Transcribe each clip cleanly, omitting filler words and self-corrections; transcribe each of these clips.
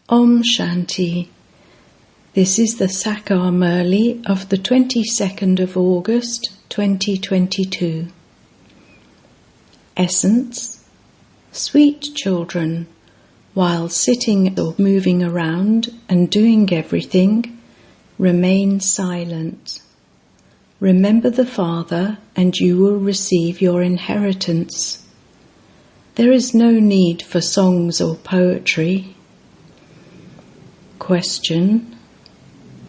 Om Shanti. This is the Sakar Murli of the 22nd of August 2022. Essence: sweet children, while sitting or moving around and doing everything, remain silent. Remember the Father and you will receive your inheritance. There is no need for songs or poetry. Question: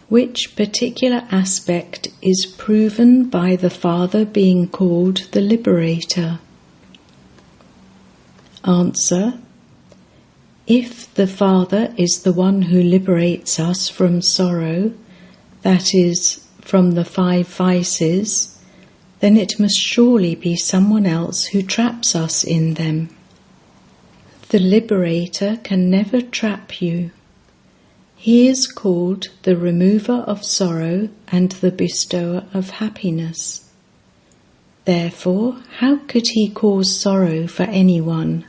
which particular aspect is proven by the Father being called the Liberator? Answer: if the Father is the one who liberates us from sorrow, that is, from the 5 vices, then it must surely be someone else who traps us in them. The Liberator can never trap you. He is called the remover of sorrow and the bestower of happiness. Therefore, how could he cause sorrow for anyone?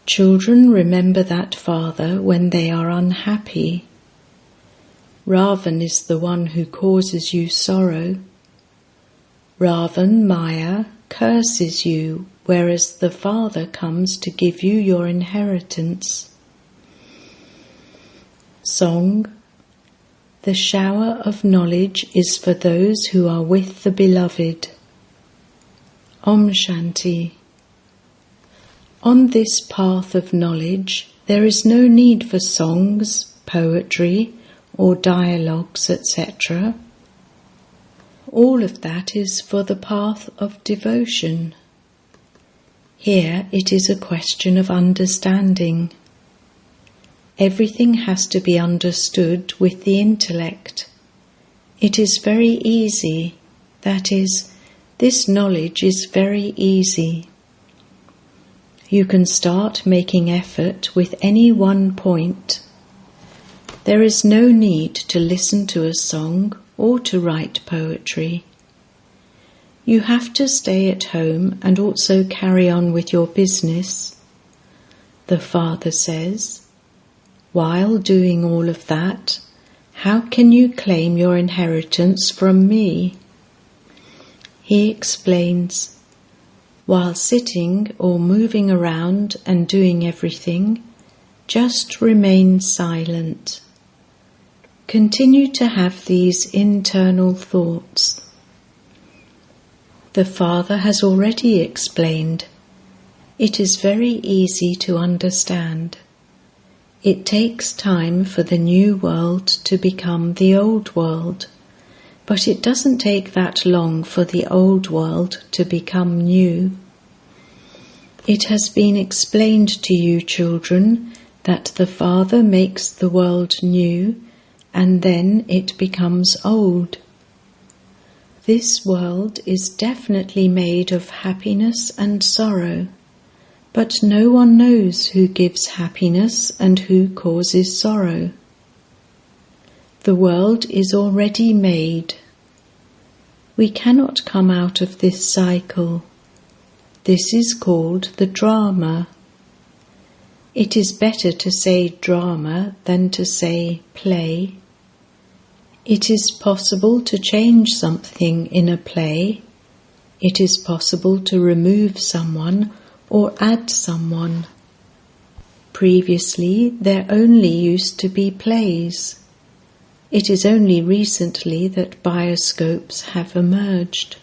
Children remember that Father when they are unhappy. Ravan is the one who causes you sorrow. Ravan, Maya, curses you, whereas the Father comes to give you your inheritance. Song: the shower of knowledge is for those who are with the Beloved. Om Shanti. On this path of knowledge, there is no need for songs, poetry, or dialogues, etc. All of that is for the path of devotion. Here it is a question of understanding. Everything has to be understood with the intellect. It is very easy, that is, this knowledge is very easy. You can start making effort with any one point. There is no need to listen to a song or to write poetry. You have to stay at home and also carry on with your business. The Father says, while doing all of that, how can you claim your inheritance from me? He explains, while sitting or moving around and doing everything, just remain silent. Continue to have these internal thoughts. The Father has already explained. It is very easy to understand. It takes time for the new world to become the old world, but it doesn't take that long for the old world to become new. It has been explained to you, children, that the Father makes the world new and then it becomes old. This world is definitely made of happiness and sorrow. But no one knows who gives happiness and who causes sorrow. The world is already made. We cannot come out of this cycle. This is called the drama. It is better to say drama than to say play. It is possible to change something in a play. It is possible to remove someone or add someone. Previously, there only used to be plays. It is only recently that bioscopes have emerged.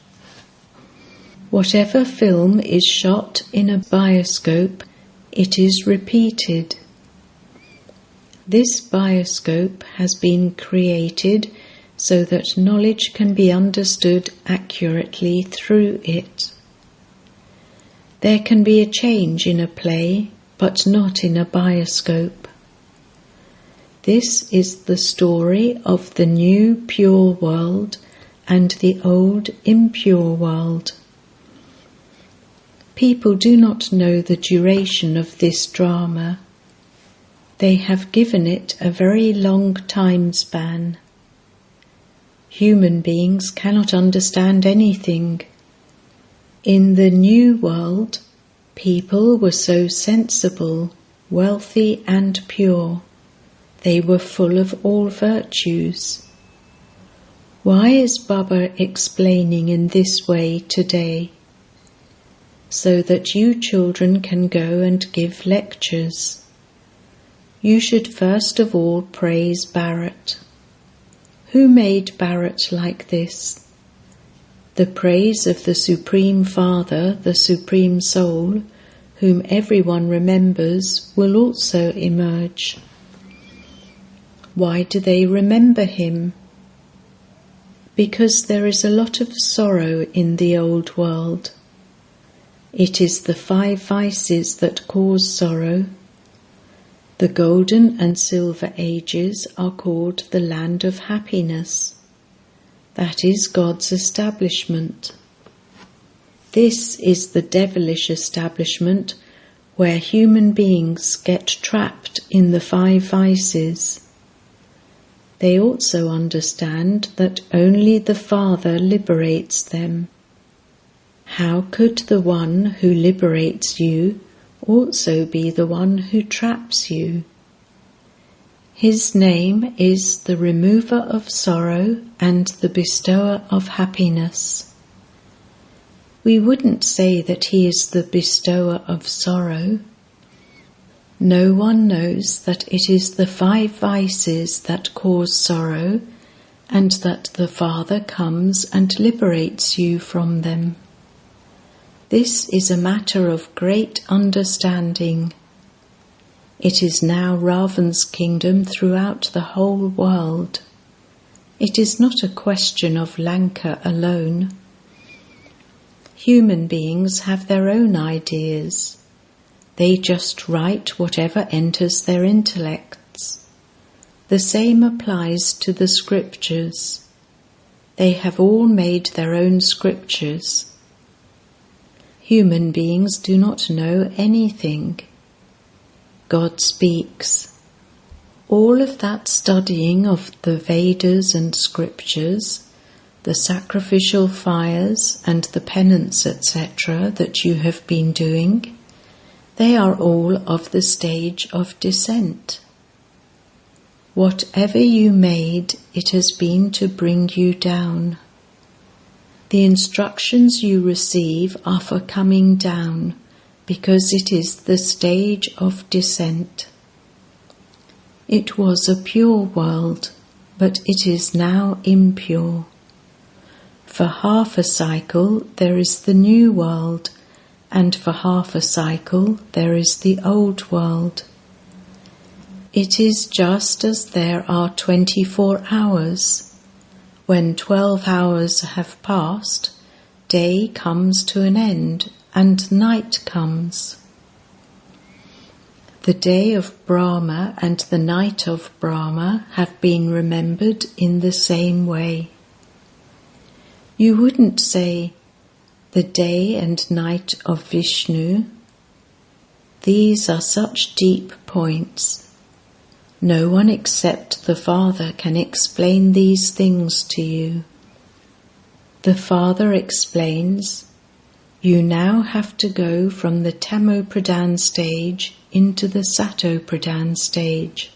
Whatever film is shot in a bioscope, it is repeated. This bioscope has been created so that knowledge can be understood accurately through it. There can be a change in a play, but not in a bioscope. This is the story of the new pure world and the old impure world. People do not know the duration of this drama. They have given it a very long time span. Human beings cannot understand anything. In the new world, people were so sensible, wealthy and pure. They were full of all virtues. Why is Baba explaining in this way today? So that you children can go and give lectures. You should first of all praise Bharat. Who made Bharat like this? The praise of the Supreme Father, the Supreme Soul, whom everyone remembers, will also emerge. Why do they remember him? Because there is a lot of sorrow in the old world. It is the 5 vices that cause sorrow. The golden and silver ages are called the land of happiness. That is God's establishment. This is the devilish establishment where human beings get trapped in the 5 vices. They also understand that only the Father liberates them. How could the one who liberates you also be the one who traps you? His name is the remover of sorrow and the bestower of happiness. We wouldn't say that he is the bestower of sorrow. No one knows that it is the 5 vices that cause sorrow, and that the Father comes and liberates you from them. This is a matter of great understanding. It is now Ravan's kingdom throughout the whole world. It is not a question of Lanka alone. Human beings have their own ideas. They just write whatever enters their intellects. The same applies to the scriptures. They have all made their own scriptures. Human beings do not know anything. God speaks. All of that studying of the Vedas and scriptures, the sacrificial fires and the penance, etc., that you have been doing, they are all of the stage of descent. Whatever you made, it has been to bring you down. The instructions you receive are for coming down, because it is the stage of descent. It was a pure world, but it is now impure. For half a cycle there is the new world, and for half a cycle there is the old world. It is just as there are 24 hours. When 12 hours have passed, day comes to an end and night comes. The day of Brahma and the night of Brahma have been remembered in the same way. You wouldn't say, the day and night of Vishnu. These are such deep points. No one except the Father can explain these things to you. The Father explains, you now have to go from the Tamo-pradhan stage into the Sato-pradhan stage.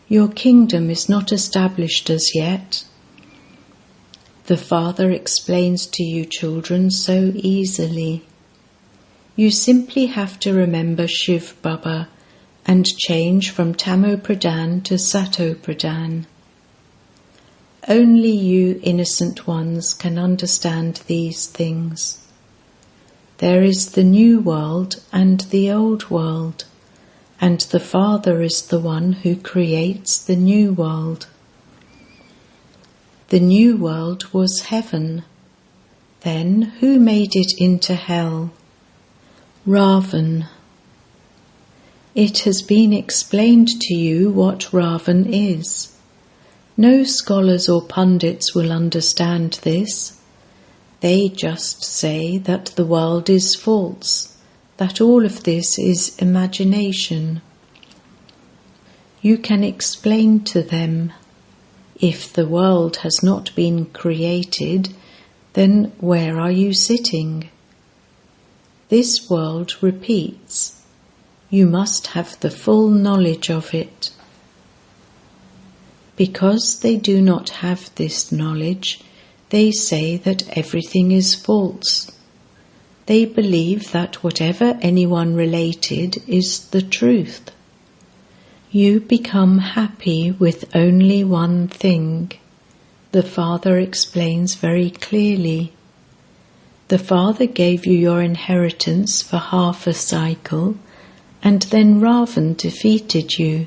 Your kingdom is not established as yet. The Father explains to you children so easily. You simply have to remember Shiv Baba and change from Tamo-pradhan to Sato-pradhan. Only you innocent ones can understand these things. There is the new world and the old world, and the Father is the one who creates the new world. The new world was heaven. Then who made it into hell? Ravan. It has been explained to you what Ravan is. No scholars or pundits will understand this. They just say that the world is false, that all of this is imagination. You can explain to them, if the world has not been created, then where are you sitting? This world repeats. You must have the full knowledge of it. Because they do not have this knowledge, they say that everything is false. They believe that whatever anyone related is the truth. You become happy with only one thing. The Father explains very clearly. The Father gave you your inheritance for half a cycle, and then Ravan defeated you.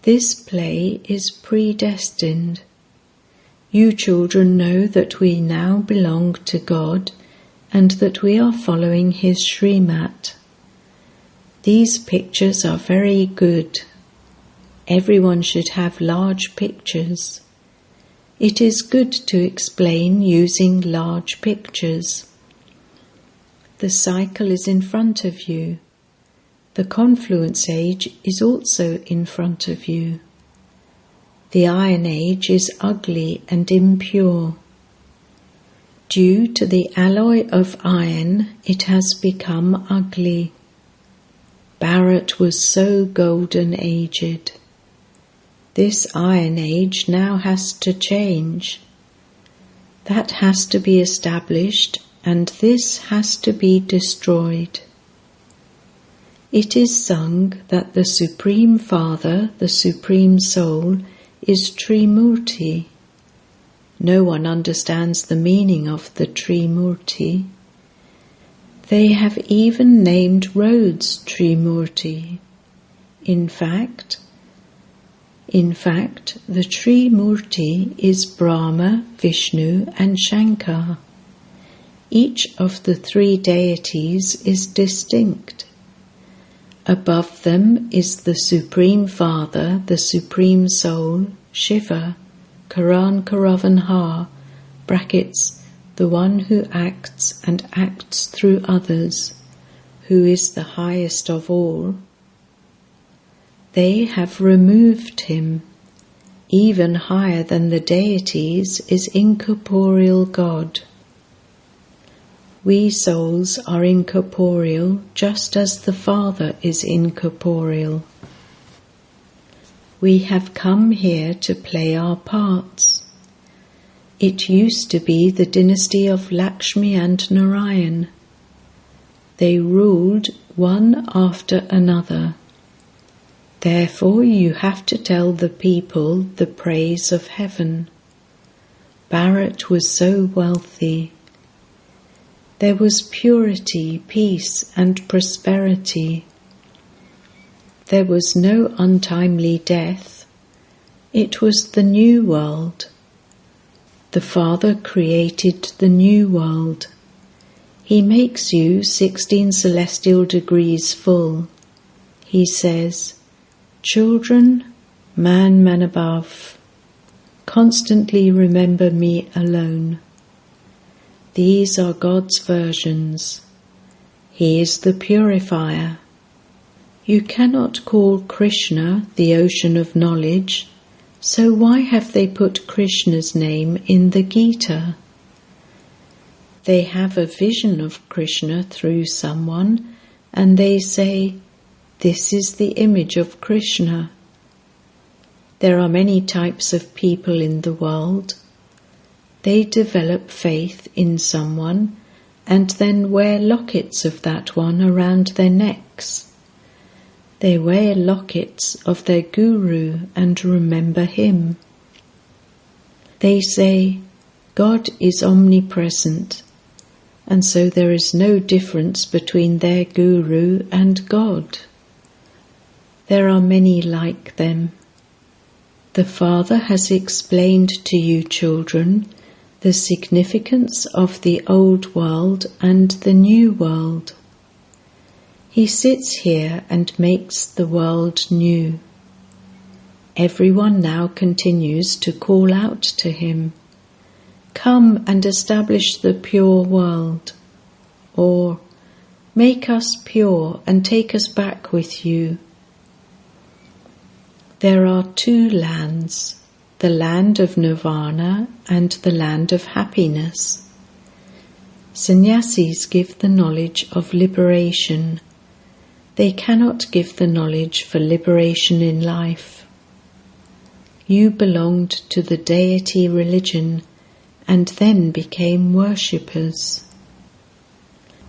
This play is predestined. You children know that we now belong to God and that we are following His Srimat. These pictures are very good. Everyone should have large pictures. It is good to explain using large pictures. The cycle is in front of you. The confluence age is also in front of you. The Iron Age is ugly and impure. Due to the alloy of iron, it has become ugly. Bharat was so golden aged. This Iron Age now has to change. That has to be established, and this has to be destroyed. It is sung that the Supreme Father, the Supreme Soul, is Trimurti. No one understands the meaning of the Trimurti. They have even named roads Trimurti. In fact, the Trimurti is Brahma, Vishnu and Shankar. Each of the three deities is distinct. Above them is the Supreme Father, the Supreme Soul, Shiva, Karan Karavanha, brackets, the one who acts and acts through others, who is the highest of all. They have removed him. Even higher than the deities is incorporeal God. We souls are incorporeal just as the Father is incorporeal. We have come here to play our parts. It used to be the dynasty of Lakshmi and Narayan. They ruled one after another. Therefore you have to tell the people the praise of heaven. Bharat was so wealthy. There was purity, peace and prosperity. There was no untimely death. It was the new world. The Father created the new world. He makes you 16 celestial degrees full. He says, "Children, man above, constantly remember me alone." These are God's versions. He is the purifier. You cannot call Krishna the ocean of knowledge, so why have they put Krishna's name in the Gita? They have a vision of Krishna through someone, and they say, "This is the image of Krishna." There are many types of people in the world. They develop faith in someone and then wear lockets of that one around their necks. They wear lockets of their guru and remember him. They say, God is omnipresent, and so there is no difference between their guru and God. There are many like them. The Father has explained to you, children, the significance of the old world and the new world. He sits here and makes the world new. Everyone now continues to call out to him, "Come and establish the pure world," or "Make us pure and take us back with you." There are two lands, the land of nirvana and the land of happiness. Sannyasis give the knowledge of liberation. They cannot give the knowledge for liberation in life. You belonged to the deity religion and then became worshippers.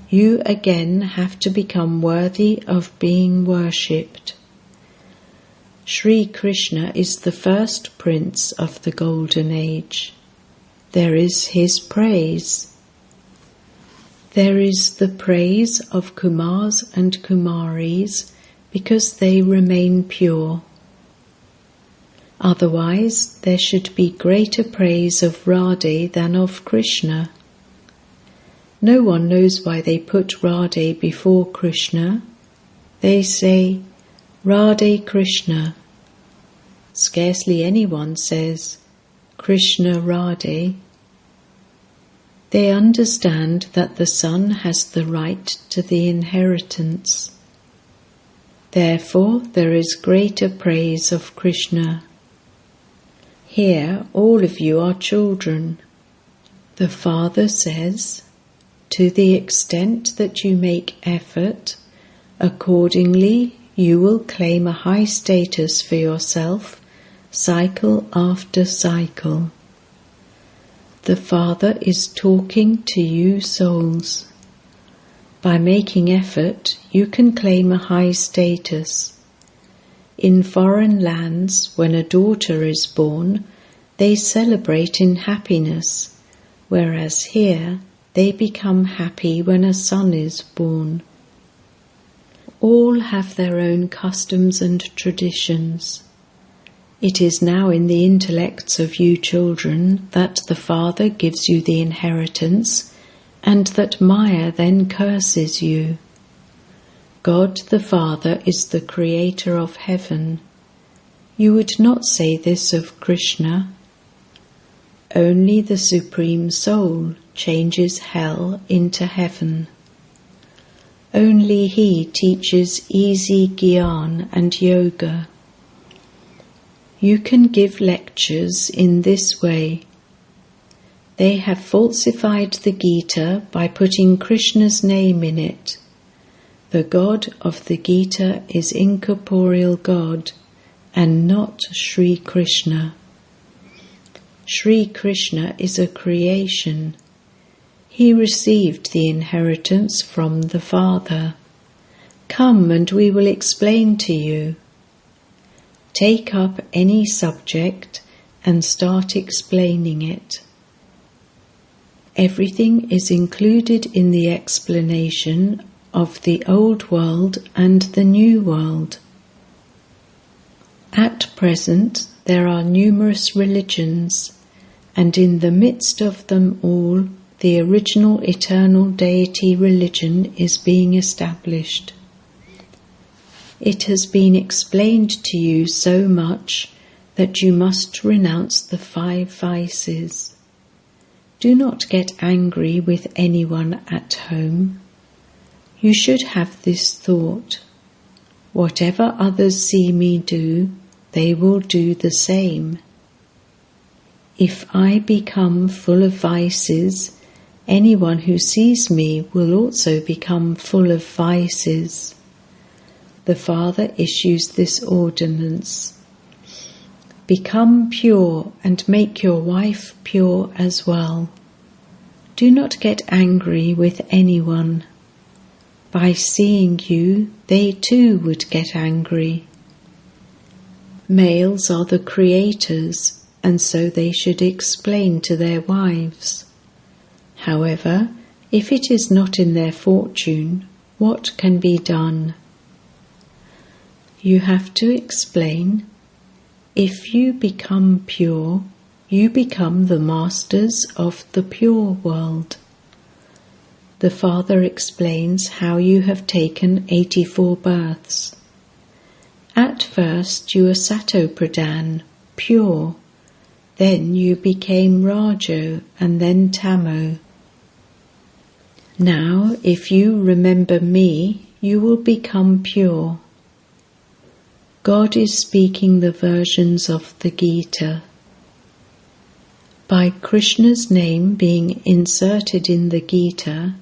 You again have to become worthy of being worshipped. Sri Krishna is the first prince of the Golden Age. There is his praise. There is the praise of Kumars and Kumaris because they remain pure. Otherwise, there should be greater praise of Radhe than of Krishna. No one knows why they put Radhe before Krishna. They say, Radhe Krishna. Scarcely anyone says, Krishna Radhe. They understand that the son has the right to the inheritance. Therefore, there is greater praise of Krishna. Here, all of you are children. The Father says, to the extent that you make effort, accordingly you will claim a high status for yourself, cycle after cycle. The Father is talking to you souls. By making effort, you can claim a high status. In foreign lands, when a daughter is born, they celebrate in happiness, whereas here they become happy when a son is born. All have their own customs and traditions. It is now in the intellects of you children that the Father gives you the inheritance and that Maya then curses you. God the Father is the creator of heaven. You would not say this of Krishna. Only the Supreme Soul changes hell into heaven. Only He teaches easy Gyan and Yoga. You can give lectures in this way. They have falsified the Gita by putting Krishna's name in it. The God of the Gita is incorporeal God and not Sri Krishna. Sri Krishna is a creation. He received the inheritance from the Father. Come and we will explain to you. Take up any subject and start explaining it. Everything is included in the explanation of the old world and the new world. At present, there are numerous religions, and in the midst of them all, the original eternal deity religion is being established. It has been explained to you so much that you must renounce the 5 vices. Do not get angry with anyone at home. You should have this thought: whatever others see me do, they will do the same. If I become full of vices, anyone who sees me will also become full of vices. The Father issues this ordinance: become pure and make your wife pure as well. Do not get angry with anyone. By seeing you, they too would get angry. Males are the creators, and so they should explain to their wives. However, if it is not in their fortune, what can be done? You have to explain: if you become pure, you become the masters of the pure world. The Father explains how you have taken 84 births. At first you were Sato-Pradhan, pure. Then you became Rajo and then Tamo. Now, if you remember me, you will become pure. God is speaking the versions of the Gita. By Krishna's name being inserted in the Gita,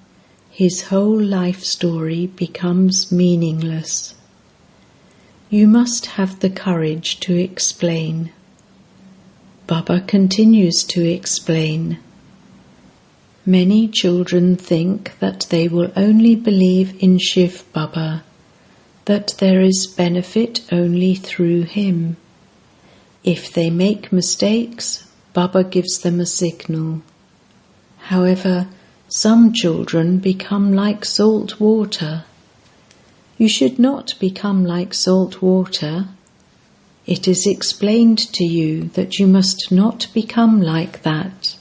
his whole life story becomes meaningless. You must have the courage to explain. Baba continues to explain. Many children think that they will only believe in Shiv Baba, that there is benefit only through him. If they make mistakes, Baba gives them a signal. However, some children become like salt water. You should not become like salt water. It is explained to you that you must not become like that.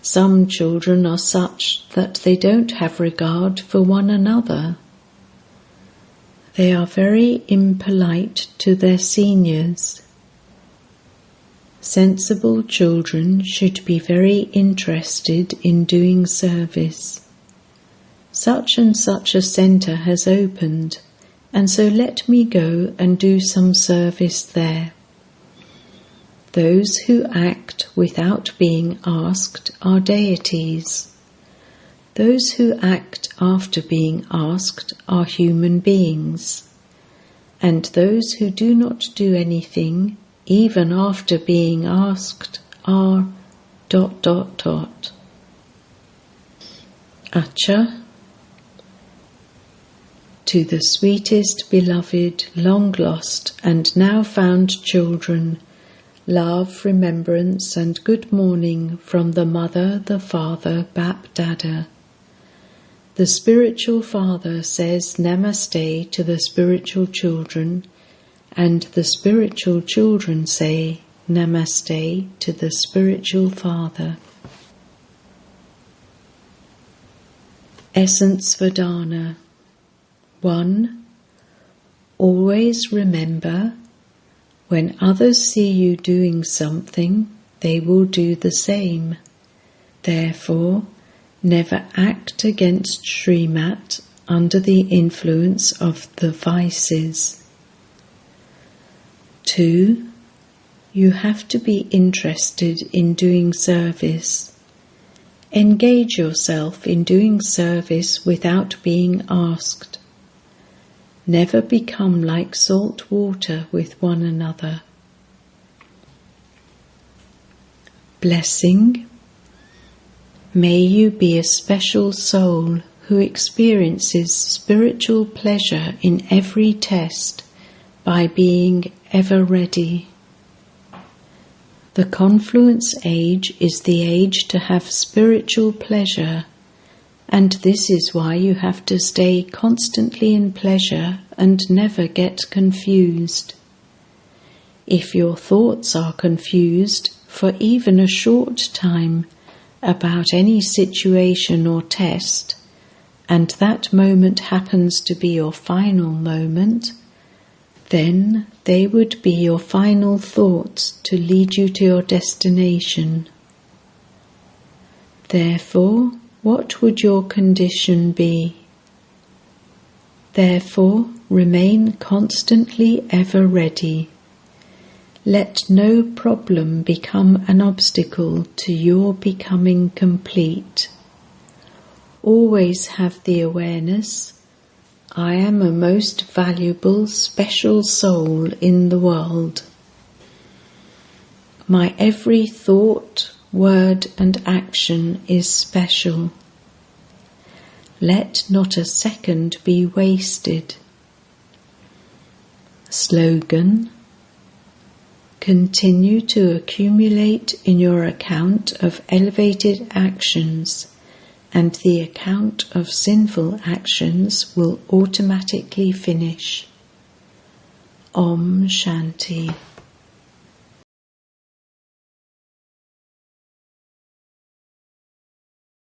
Some children are such that they don't have regard for one another. They are very impolite to their seniors. Sensible children should be very interested in doing service. Such and such a centre has opened, and so let me go and do some service there. Those who act without being asked are deities. Those who act after being asked are human beings. And those who do not do anything, even after being asked, are ... Acha. To the sweetest beloved, long lost and now found children, love, remembrance and good morning from the Mother, the Father, Bap Dada. The spiritual father says Namaste to the spiritual children, and the spiritual children say Namaste to the spiritual father. Essence Vedana. 1. Always remember, when others see you doing something, they will do the same. Therefore, never act against Srimat under the influence of the vices. 2. You have to be interested in doing service. Engage yourself in doing service without being asked. Never become like salt water with one another. Blessing. May you be a special soul who experiences spiritual pleasure in every test by being ever ready. The confluence age is the age to have spiritual pleasure, and this is why you have to stay constantly in pleasure and never get confused. If your thoughts are confused for even a short time about any situation or test, and that moment happens to be your final moment, then they would be your final thoughts to lead you to your destination. Therefore, what would your condition be? Therefore, remain constantly ever ready. Let no problem become an obstacle to your becoming complete. Always have the awareness, I am a most valuable, special soul in the world. My every thought, word and action is special. Let not a second be wasted. Slogan. Continue to accumulate in your account of elevated actions, and the account of sinful actions will automatically finish. Om Shanti.